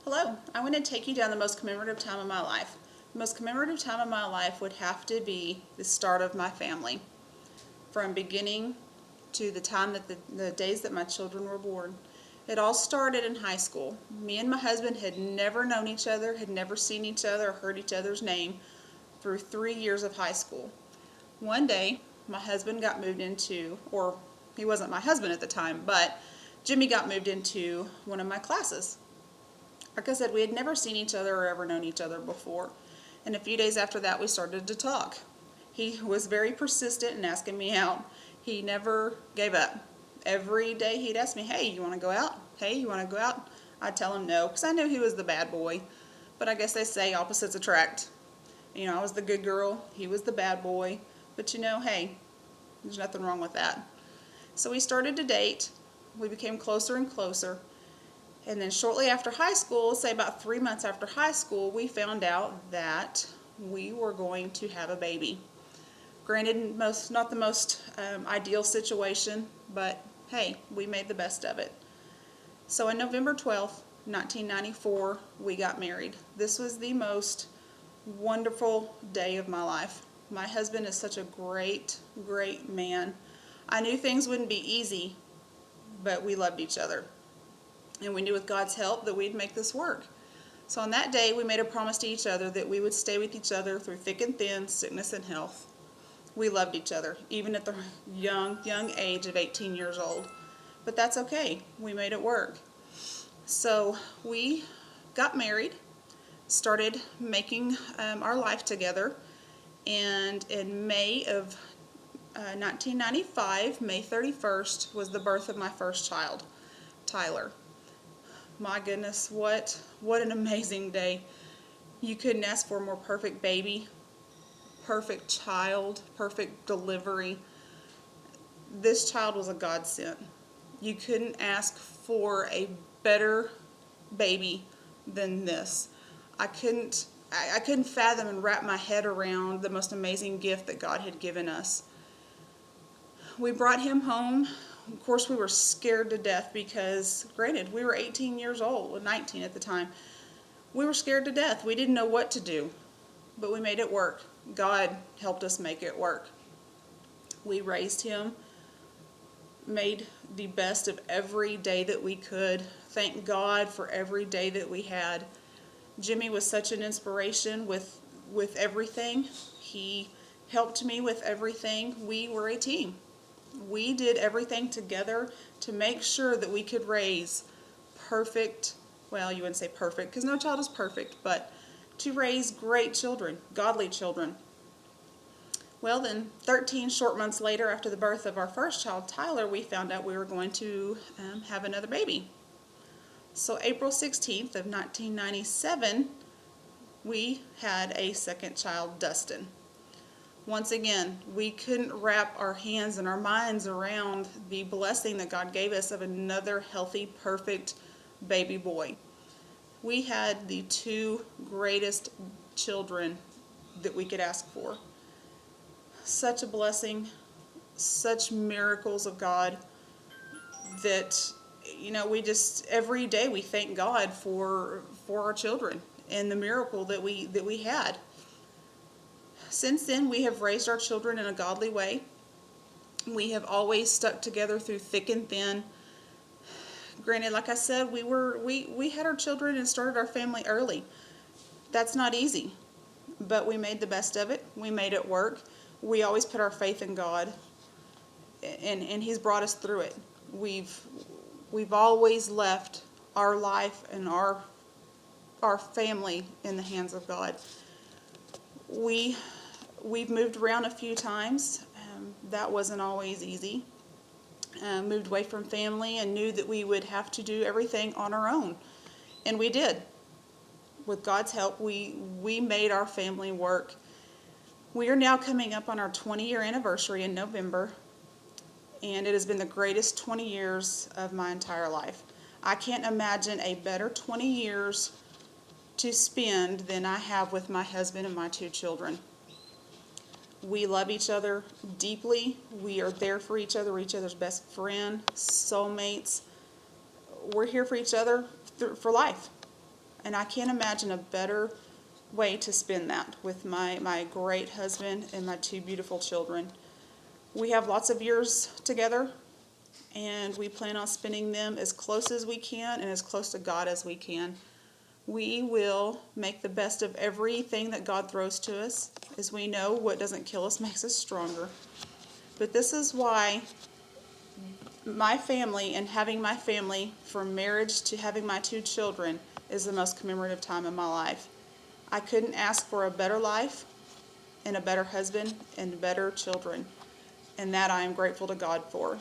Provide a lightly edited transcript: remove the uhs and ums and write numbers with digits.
Hello, I want to take you down the most commemorative time of my life. The most commemorative time of my life would have to be the start of my family. From beginning to the time that the days that my children were born. It all started in high school. Me and my husband had never known each other, had never seen each other or heard each other's name through 3 years of high school. One day, my husband got moved into, or he wasn't my husband at the time, but Jimmy got moved into one of my classes. Like I said, we had never seen each other or ever known each other before. And a few days after that, we started to talk. He was very persistent in asking me out. He never gave up. Every day he'd ask me, hey, you want to go out? Hey, you want to go out? I'd tell him no, because I knew he was the bad boy. But I guess they say opposites attract. You know, I was the good girl. He was the bad boy. But you know, hey, there's nothing wrong with that. So we started to date. We became closer and closer. And then shortly after high school, say about 3 months after high school, we found out that we were going to have a baby. Granted, not the most ideal situation, but hey, we made the best of it. So on November 12th, 1994, we got married. This was the most wonderful day of my life. My husband is such a great, great man. I knew things wouldn't be easy, but we loved each other. And we knew with God's help that we'd make this work. So on that day, we made a promise to each other that we would stay with each other through thick and thin, sickness and health. We loved each other, even at the young age of 18 years old. But that's okay. We made it work. So we got married, started making our life together, and in May of 1995, May 31st, was the birth of my first child, Tyler. My goodness, what an amazing day. You couldn't ask for a more perfect baby, perfect child, perfect delivery. This child was a godsend. You couldn't ask for a better baby than this. I couldn't fathom and wrap my head around the most amazing gift that God had given us. We brought him home. Of course, we were scared to death because, granted, we were 18 years old, 19 at the time. We were scared to death. We didn't know what to do, but we made it work. God helped us make it work. We raised him, made the best of every day that we could. Thank God for every day that we had. Jimmy was such an inspiration with everything. He helped me with everything. We were a team. We did everything together to make sure that we could raise perfect, well, you wouldn't say perfect because no child is perfect, but to raise great children, godly children. Well, then 13 short months later, after the birth of our first child, Tyler, we found out we were going to have another baby. So April 16th of 1997, we had a second child, Dustin. Once again, we couldn't wrap our hands and our minds around the blessing that God gave us of another healthy, perfect baby boy. We had the two greatest children that we could ask for. Such a blessing, such miracles of God that, you know, we just, every day we thank God for our children and the miracle that we had. Since then, we have raised our children in a godly way. We have always stuck together through thick and thin. Granted, like I said, we had our children and started our family early. That's not easy, but we made the best of it. We made it work. We always put our faith in God, and He's brought us through it. We've always left our life and our family in the hands of God. We've moved around a few times. That wasn't always easy. Moved away from family and knew that we would have to do everything on our own. And we did. With God's help, we made our family work. We are now coming up on our 20-year anniversary in November, and it has been the greatest 20 years of my entire life. I can't imagine a better 20 years to spend than I have with my husband and my two children. We love each other deeply. We are there for each other. We're each other's best friend, soulmates. We're here for each other for life. And I can't imagine a better way to spend that with my great husband and my two beautiful children. We have lots of years together, and we plan on spending them as close as we can and as close to God as we can. We will make the best of everything that God throws to us. As we know, what doesn't kill us makes us stronger. But this is why my family, and having my family from marriage to having my two children, is the most commemorative time in my life. I couldn't ask for a better life and a better husband and better children, and that I am grateful to God for.